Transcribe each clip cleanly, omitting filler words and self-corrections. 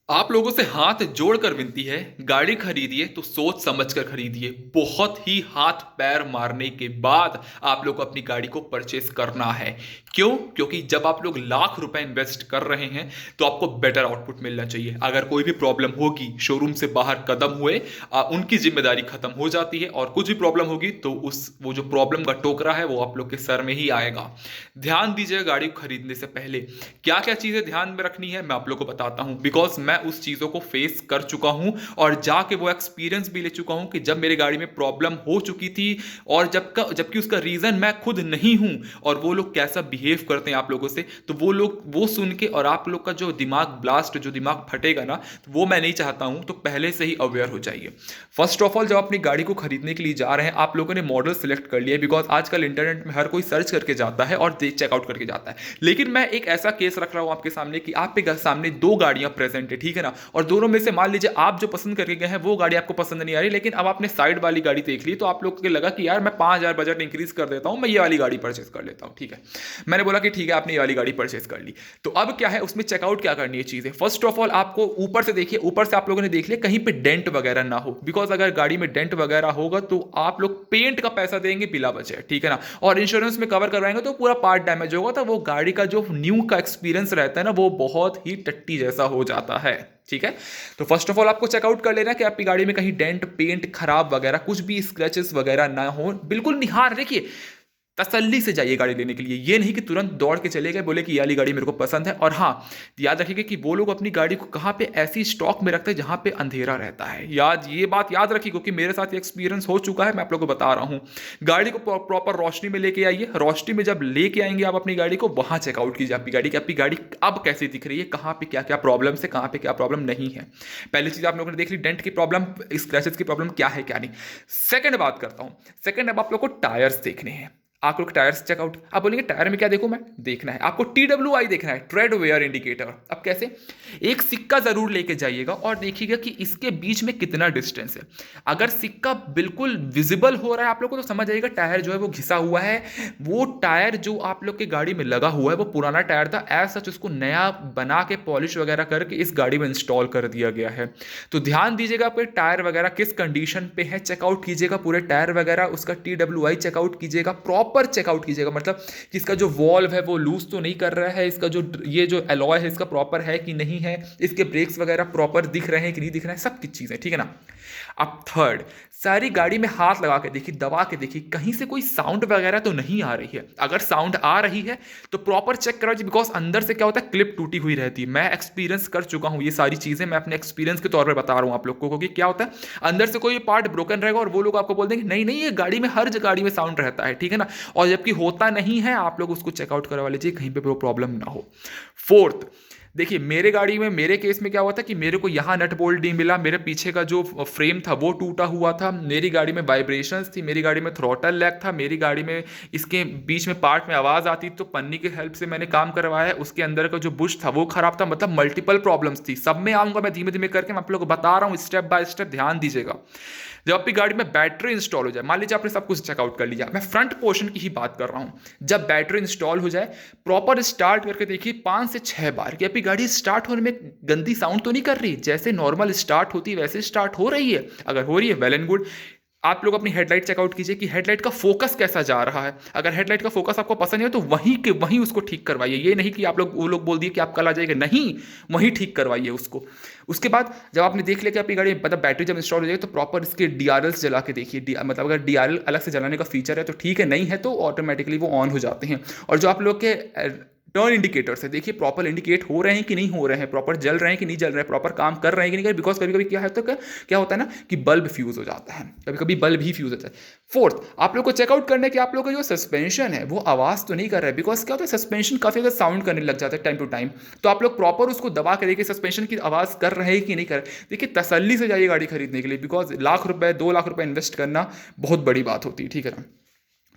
आप लोगों से हाथ जोड़कर विनती है, गाड़ी खरीदिए तो सोच समझ कर खरीदिए। बहुत ही हाथ पैर मारने के बाद आप लोग को अपनी गाड़ी को परचेस करना है। क्यों? क्योंकि जब आप लोग लाख रुपए इन्वेस्ट कर रहे हैं तो आपको बेटर आउटपुट मिलना चाहिए। अगर कोई भी प्रॉब्लम होगी, शोरूम से बाहर कदम हुए उनकी जिम्मेदारी खत्म हो जाती है, और कुछ भी प्रॉब्लम होगी तो वो जो प्रॉब्लम का टोकरा है वो आप लोग के सर में ही आएगा। ध्यान दीजिए, गाड़ी खरीदने से पहले क्या क्या चीजें ध्यान में रखनी है मैं आप लोग को बताता हूं, बिकॉज मैं उस चीजों को फेस कर चुका हूं और जाके वो एक्सपीरियंस भी ले चुका हूं कि जब मेरे गाड़ी में प्रॉब्लम हो चुकी थी और जबकि उसका रीजन मैं खुद नहीं हूं, और वो लोग कैसा बिहेव करते हैं आप लोगों से, तो वो लोग वो सुन के और आप लोग का जो दिमाग ब्लास्ट, जो दिमाग फटेगा ना, तो वो मैं नहीं चाहता हूं। तो पहले से ही अवेयर हो जाइए। फर्स्ट ऑफ ऑल, जब अपनी गाड़ी को खरीदने के लिए जा रहे हैं, आप लोगों ने मॉडल सेलेक्ट कर लिया, बिकॉज आजकल इंटरनेट में हर कोई सर्च करके जाता है और चेकआउट करके जाता है। लेकिन मैं एक ऐसा केस रख रहा हूं आपके सामने कि आपके सामने दो गाड़ियां प्रेजेंट है, ठीक है ना, और दोनों में से मान लीजिए आप जो पसंद करके गए हैं वो गाड़ी आपको पसंद नहीं आ रही, लेकिन अब आपने साइड वाली गाड़ी देख ली तो आप लोग को लगा कि यार मैं 5,000 बजट इंक्रीज कर देता हूं, मैं ये वाली गाड़ी परचेस कर लेता हूं। ठीक है, मैंने बोला कि ठीक है, आपने ये वाली गाड़ी परचेस कर ली। तो अब क्या है, उसमें चेकआउट क्या करनी है चीजें। फर्स्ट ऑफ ऑल, आपको ऊपर से देखिए, ऊपर से आप लोगों ने देख लिया कहीं पे डेंट वगैरह ना हो, बिकॉज अगर गाड़ी में डेंट वगैरह होगा तो आप लोग पेंट का पैसा देंगे बिला वजह, ठीक है ना, और इंश्योरेंस में कवर करवाएंगे तो पूरा पार्ट डैमेज होगा, तो वो गाड़ी का जो न्यू का एक्सपीरियंस रहता है ना, वो बहुत ही टट्टी जैसा हो जाता है। ठीक है, तो फर्स्ट ऑफ ऑल आपको चेकआउट कर लेना कि आपकी गाड़ी में कहीं डेंट, पेंट खराब वगैरह कुछ भी स्क्रैचेस वगैरह ना हो। बिल्कुल निहार देखिए, तसल्ली से जाइए गाड़ी लेने के लिए। ये नहीं कि तुरंत दौड़ के चले गए, बोले कि ये वाली गाड़ी मेरे को पसंद है। और हाँ, याद रखिएगा कि वो लोग अपनी गाड़ी को कहाँ पे ऐसी स्टॉक में रखते हैं जहाँ पे अंधेरा रहता है। ये बात याद रखिए, क्योंकि मेरे साथ एक्सपीरियंस हो चुका है, मैं आप लोगों को बता रहा हूँ। गाड़ी को प्रॉपर रोशनी में लेके आइए। रोशनी में जब लेके आएंगे आप अपनी गाड़ी को, वहाँ चेकआउट कीजिए आपकी गाड़ी की, आपकी गाड़ी अब कैसी दिख रही है, कहाँ पे क्या क्या प्रॉब्लम है, कहाँ पे क्या प्रॉब्लम नहीं है। पहली चीज आप लोगों ने देख ली, डेंट की प्रॉब्लम, स्क्रैचेस की प्रॉब्लम क्या है क्या नहीं। सेकंड बात करता हूँ। सेकंड, अब आप लोग को टायर्स देखने हैं। आप लोग टायर्स चेकआउट, आप बोलेंगे टायर में क्या देखूं मैं, देखना है आपको TWI देखना है, ट्रेड वेयर इंडिकेटर। अब कैसे, एक सिक्का जरूर लेके जाइएगा और देखिएगा कि इसके बीच में कितना डिस्टेंस है। अगर सिक्का बिल्कुल विजिबल हो रहा है आप लोग को, तो समझ जाइएगा टायर जो है वो घिसा हुआ है। वो टायर जो आप लोग के गाड़ी में लगा हुआ है वो पुराना टायर था, एज सच उसको नया बना के पॉलिश वगैरह करके इस गाड़ी में इंस्टॉल कर दिया गया है। तो ध्यान दीजिएगा आपके टायर वगैरह किस कंडीशन पे है, चेकआउट कीजिएगा पूरे टायर वगैरह, उसका TWI चेकआउट कीजिएगा, प्रॉपर चेकआउट कीजिएगा। मतलब कि इसका जो वॉल्व है वो लूज तो नहीं कर रहा है, इसका जो ये जो एलॉय है इसका प्रॉपर है कि नहीं है, इसके ब्रेक्स वगैरह प्रॉपर दिख रहे हैं कि नहीं दिख रहे हैं, सब कुछ चीजें, ठीक है ना। अब थर्ड, सारी गाड़ी में हाथ लगा के देखिए, दबा के देखिए, कहीं से कोई साउंड वगैरह तो नहीं आ रही है। अगर साउंड आ रही है तो प्रॉपर चेक करो जी, बिकॉज अंदर से क्या होता है, क्लिप टूटी हुई रहती है। मैं एक्सपीरियंस कर चुका हूं ये सारी चीजें, मैं अपने एक्सपीरियंस के तौर पर बता रहा हूं आप लोग को, क्योंकि क्या होता है, अंदर से कोई पार्ट ब्रोकन रहेगा और वो लोग आपको बोल देंगे नहीं नहीं, ये गाड़ी में हर गाड़ी में साउंड रहता है, ठीक है ना, और जबकि होता नहीं है। आप लोग उसको चेकआउट करवा लीजिए, कहीं पे प्रॉब्लम ना हो। फोर्थ, देखिए मेरे गाड़ी में, मेरे केस में क्या हुआ था कि मेरे को यहाँ नट बोल्ट नहीं मिला, मेरे पीछे का जो फ्रेम था वो टूटा हुआ था, मेरी गाड़ी में वाइब्रेशंस थी, मेरी गाड़ी में थ्रॉटल लैग था, मेरी गाड़ी में इसके बीच में पार्ट में आवाज आती, तो पन्नी की हेल्प से मैंने काम करवाया, उसके अंदर का जो बुश था वो खराब था। मतलब मल्टीपल प्रॉब्लम्स थी। सब में आऊंगा मैं धीमे धीमे करके, मैं आप लोगों को बता रहा हूँ स्टेप बाय स्टेप, ध्यान दीजिएगा। जब आपकी गाड़ी में बैटरी इंस्टॉल हो जाए, मान लीजिए आपने सब कुछ चेकआउट कर लिया, मैं फ्रंट पोर्शन की ही बात कर रहा हूं, जब बैटरी इंस्टॉल हो जाए, प्रॉपर स्टार्ट करके देखिए 5 से 6 बार कि आपकी गाड़ी स्टार्ट होने में गंदी साउंड तो नहीं कर रही, जैसे नॉर्मल स्टार्ट होती है वैसे स्टार्ट हो रही है। अगर हो रही है, वेल एंड गुड। आप लोग अपनी हेडलाइट चेकआउट कीजिए कि हेडलाइट का फोकस कैसा जा रहा है। अगर हेडलाइट का फोकस आपको पसंद है तो वहीं के वहीं उसको ठीक करवाइए। ये नहीं कि आप लोग, वो लोग बोल दिए कि आप कल आ जाएगा, नहीं, वहीं ठीक करवाइए उसको। उसके बाद जब आपने देख लिया कि आपकी गाड़ी मतलब बैटरी जब इंस्टॉल हो जाएगी, तो प्रॉपर इसके DRLs जला के देखिए। मतलब अगर DRL अलग से जलाने का फीचर है तो ठीक है, नहीं है तो ऑटोमेटिकली वो ऑन हो जाते हैं। और जो आप लोग के टर्न इंडिकेटर्स है, देखिए प्रॉपर इंडिकेट हो रहे हैं कि नहीं हो रहे हैं, प्रॉपर जल रहे हैं कि नहीं जल रहे हैं, प्रॉपर काम कर रहे हैं कि नहीं कर रहे, बिकॉज कभी कभी क्या है, तो क्या होता है ना कि बल्ब फ्यूज हो जाता है, कभी कभी बल्ब ही फ्यूज होता है। फोर्थ, आप लोग को चेकआउट करने के आप लोग का जो सस्पेंशन है वो आवाज तो नहीं कर रहा है, बिकॉज क्या होता है, सस्पेंशन काफी ज्यादा साउंड करने लग जाता है टाइम टू टाइम। तो आप लोग प्रॉपर उसको दबा के देखिए सस्पेंशन की आवाज कर रहे हैं कि नहीं कर रहे। देखिए तसल्ली से जाइए गाड़ी खरीदने के लिए, बिकॉज लाख रुपए 2 लाख रुपए इन्वेस्ट करना बहुत बड़ी बात होती है, ठीक है ना।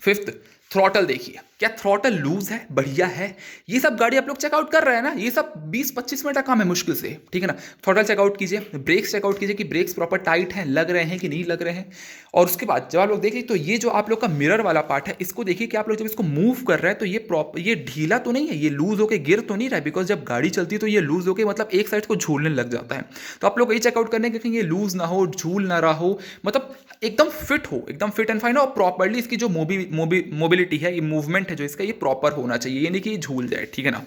फिफ्थ, थ्रॉटल देखिए, क्या थ्रॉटल लूज है, बढ़िया है, ये सब गाड़ी आप लोग चेकआउट कर रहे हैं ना, ये सब 20-25 मिनट का काम है मुश्किल से, ठीक है ना। थ्रॉटल चेकआउट कीजिए, ब्रेक्स चेकआउट कीजिए कि ब्रेक्स प्रॉपर टाइट हैं, लग रहे हैं कि नहीं लग रहे हैं। और उसके बाद जब आप लोग देखिए तो ये जो आप लोग का मिरर वाला पार्ट है, इसको देखिए कि आप लोग जब इसको मूव कर रहे हैं तो ये ढीला तो नहीं है, ये लूज होकर गिर तो नहीं रहा है, बिकॉज जब गाड़ी चलती है तो ये लूज होकर मतलब एक साइड को झूलने लग जाता है। तो आप लोग यही चेकआउट करने के कि ये लूज ना हो, झूल ना रहा हो, मतलब एकदम फिट हो, एकदम फिट एंड फाइन हो, और प्रॉपरली इसकी जो मोबिलिटी है, ये मूवमेंट है जो इसका, ये प्रॉपर होना चाहिए, ये नहीं कि ये झूल जाए, ठीक है ना।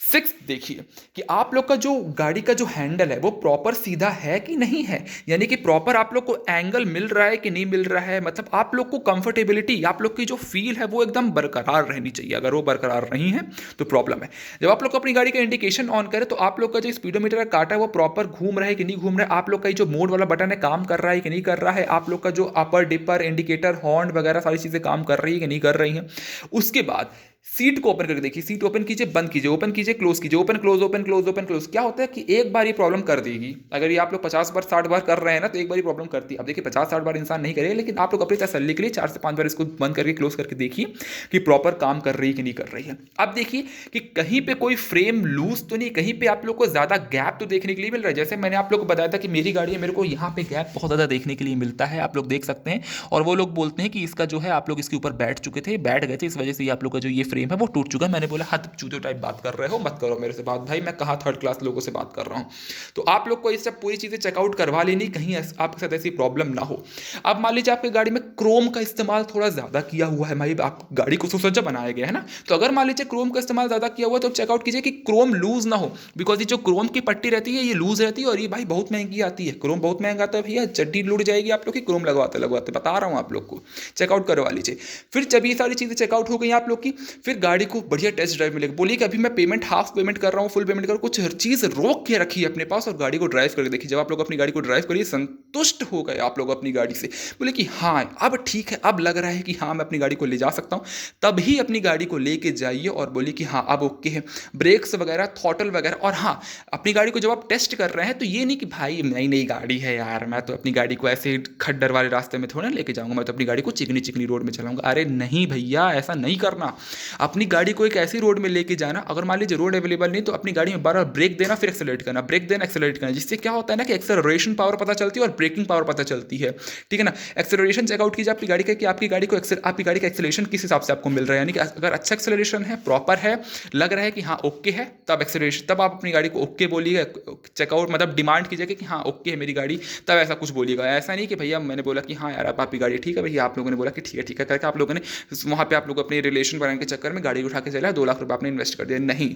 6 देखिए कि आप लोग का जो गाड़ी का जो हैंडल है वो प्रॉपर सीधा है कि नहीं है, यानी कि प्रॉपर आप लोग को एंगल मिल रहा है कि नहीं मिल रहा है, मतलब आप लोग को कंफर्टेबिलिटी, आप लोग की जो फील है वो एकदम बरकरार रहनी चाहिए। अगर वो बरकरार नहीं है तो प्रॉब्लम है। जब आप लोग को अपनी गाड़ी का इंडिकेशन ऑन करें तो आप लोग का जो स्पीडोमीटर का कांटा है वो प्रॉपर घूम रहा है कि नहीं घूम रहा है, आप लोग का जो मोड वाला बटन है काम कर रहा है कि नहीं कर रहा है, आप लोग का जो अपर डिपर इंडिकेटर हॉर्न वगैरह सारी चीज़ें काम कर रही है कि नहीं कर रही हैं। उसके बाद सीट को ओपन करके देखिए, सीट ओपन कीजिए, बंद कीजिए, ओपन कीजिए, क्लोज कीजिए, open close open close open close. क्या होता है कि एक बार ये प्रॉब्लम कर देगी, अगर ये आप लोग 50 बार 60 बार कर रहे हैं ना तो एक बार ये प्रॉब्लम करती है। अब देखिए 50-60 बार इंसान नहीं करेगा, लेकिन आप लोग अपनी तसल्ली के लिए 4 से 5 बार इसको बंद करके क्लोज करके देखिए कि प्रॉपर काम कर रही है कि नहीं कर रही है। अब देखिए कि कहीं पे कोई फ्रेम लूज तो नहीं, कहीं पे आप लोग को ज्यादा गैप तो देखने के लिए मिल रहा है। जैसे मैंने आप लोग को बताया था कि मेरी गाड़ी है, मेरे को यहाँ पे गैप बहुत ज्यादा देखने के लिए मिलता है, आप लोग देख सकते हैं। और वो लोग बोलते हैं कि इसका जो है आप लोग इसके ऊपर बैठ चुके थे, बैठ गए थे, इस वजह से आप लोग का जो ये फ्रेम है वो टूट चुका है। मैंने बोला हद चूतियों टाइप बात कर रहे हो, मत करो मेरे से बात भाई, मैं कहाँ थर्ड क्लास लोगों से बात कर रहा हूँ। तो आप लोग को ये सब पूरी चीज़ें चेकआउट करवा लेनी, कहीं आपके साथ ऐसी प्रॉब्लम ना हो। अब मान लीजिए आपकी गाड़ी में क्रोम का इस्तेमाल थोड़ा ज़्यादा किया हुआ है, भाई आप गाड़ी को सुसज्जा बनाया गया है ना, तो अगर मान लीजिए क्रोम का इस्तेमाल ज़्यादा किया हुआ है तो चेकआउट कीजिए कि क्रोम लूज ना हो, बिकॉज ये जो क्रोम की पट्टी रहती है ये लूज रहती है और ये भाई बहुत महंगी आती है। क्रोम बहुत महंगा आता है भैया, चड्डी लुट जाएगी आप लोग की क्रोम लगवाते लगवाते, बता रहा हूँ आप लोग को, चेकआउट करवा लीजिए। फिर जब ये सारी चीज़ें चेकआउट हो गई आप लोग की, फिर गाड़ी को बढ़िया टेस्ट ड्राइव मिलेगा। बोलिए कि अभी मैं पेमेंट हाफ पेमेंट कर रहा हूँ, फुल पेमेंट कर रहा हूँ, कुछ हर चीज़ रोक के रखिए अपने पास और गाड़ी को ड्राइव करके देखिए। जब आप लोग अपनी गाड़ी को ड्राइव करिए, संतुष्ट हो गए आप लोग अपनी गाड़ी से, बोले कि हाँ अब ठीक है, अब लग रहा है कि हाँ मैं अपनी गाड़ी को ले जा सकता हूँ, तभी अपनी गाड़ी को लेके जाइए और बोलिए कि हाँ अब ओके है, ब्रेक्स वगैरह, थ्रॉटल वगैरह। और हाँ, अपनी गाड़ी को जब आप टेस्ट कर रहे हैं तो ये नहीं कि भाई नई नई गाड़ी है यार, मैं तो अपनी गाड़ी को ऐसे खड्डर वाले रास्ते में थोड़ा लेके जाऊंगा, मैं तो अपनी गाड़ी को चिकनी चिकनी रोड में चलाऊंगा। अरे नहीं भैया, ऐसा नहीं करना। अपनी गाड़ी को एक ऐसी रोड में लेके जाना, अगर मान लीजिए रोड अवेलेबल नहीं तो अपनी गाड़ी में बार बार ब्रेक देना, फिर एक्सेलरेट करना, ब्रेक देना, एक्सेलरेट करना, जिससे क्या होता है ना कि एक्सेलरेशन पावर पता चलती है और ब्रेकिंग पावर पता चलती है, ठीक है ना। एक्सेलरेशन चेकआउट कीजिए आपकी गाड़ी का कि आपकी गाड़ी को आपकी गाड़ी का एक्सेलरेशन किस हिसाब से आपको मिल रहा है, यानी कि अगर अच्छा एक्सेलरेशन है, प्रॉपर है, लग रहा है कि हाँ ओके है, तब एक्सेलरेशन, तब आप अपनी गाड़ी को ओके बोलिएगा, चेकआउट मतलब डिमांड कीजिएगा कि हाँ ओके है मेरी गाड़ी, तब ऐसा कुछ बोलिएगा। ऐसा नहीं कि भैया मैंने बोला कि हाँ यार आपकी गाड़ी ठीक है, भैया आप लोगों ने बोला कि ठीक है करके आप लोगों ने वहाँ पे आप लोग अपने रिलेशन बनाने के चक्कर में गाड़ी उठा के चला 2 लाख रुपये आपने इन्वेस्ट कर दिया। नहीं,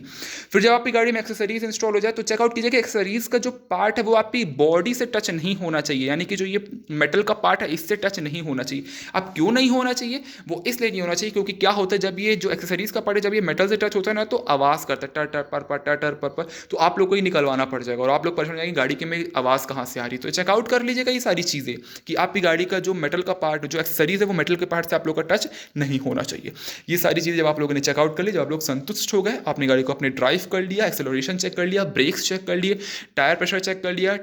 फिर जब आपकी गाड़ी में एक्सेसरीज इंस्टॉल हो जाए तो चेकआउट कीजिए कि एक्सेसरीज का जो पार्ट है वो आपकी बॉडी से टच नहीं होना चाहिए, यानी कि जो ये मेटल का पार्ट है इससे टच नहीं होना चाहिए। अब क्यों नहीं होना चाहिए, वो इसलिए नहीं होना चाहिए क्योंकि क्या होता है जब ये जो एक्सेसरीज का पार्ट है जब ये मेटल से टच होता है ना तो आवाज़ करता है टर टर पर पर टर टर पर, तो आप लोग को ही निकलवाना पड़ जाएगा और आप लोग परेशान हो जाएंगे गाड़ी के में आवाज़ कहाँ से आ रही। तो चेकआउट कर लीजिएगा ये सारी चीज़ें कि आपकी गाड़ी का जो मेटल का पार्ट, जो एक्सेसरीज है वो मेटल के पार्ट से आप लोग का टच नहीं होना चाहिए। ये सारी चीज़ें जब आप लोगों ने चेकआउट कर ली, जब आप लोग संतुष्ट हो गए, अपनी गाड़ी को अपने ड्राइव कर लिया, एक्सेलरेशन चेक कर लिया, ब्रेक्स चेक कर लिए, टायर प्रेशर चेक कर लिया,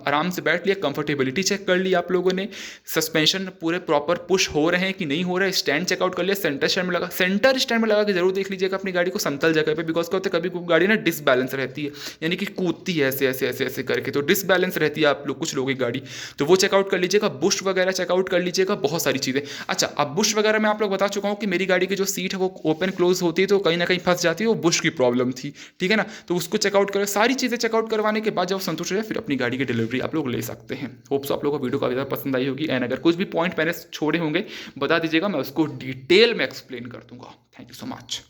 आराम से बैठ लिया, कंफर्टेबिलिटी चेक कर ली आप लोगों ने, सस्पेंशन पूरे प्रॉपर पुश हो रहे हैं कि नहीं हो रहे, स्टैंड चेकआउट कर लिया, सेंटर स्टैंड में लगा के जरूर देख लीजिएगा अपनी गाड़ी को समतल जगह पे, बिकॉज क्या होता है कभी गाड़ी ना डिसबैलेंस रहती है, यानी कि कूदती है ऐसे ऐसे ऐसे ऐसे करके, तो डिसबैलेंस रहती है आप लोग कुछ लोगों की गाड़ी, तो वो चेकआउट कर लीजिएगा, बुश वगैरह चेकआउट कर लीजिएगा, बहुत सारी चीज़ें। अच्छा, अब बुश वगैरह मैं आप लोग बता चुका हूँ कि मेरी गाड़ी की जो सीट है वो ओपन क्लोज होती है तो कहीं ना कहीं फंस जाती है, वो बुश की प्रॉब्लम थी, ठीक है ना। तो उसको चेकआउट करें, सारी चीज़ें चेकआउट करवाने के बाद जब संतुष्ट हो जाए फिर अपनी गाड़ी की डिलीवरी आप लोग ले सकते हैं। होप्स आप लोगों को वीडियो काफ़ी ज़्यादा पसंद आई होगी, एंड अगर कुछ भी पॉइंट मैंने छोड़े होंगे बता दीजिएगा, मैं उसको डिटेल में एक्सप्लेन कर दूंगा। Thank you so much.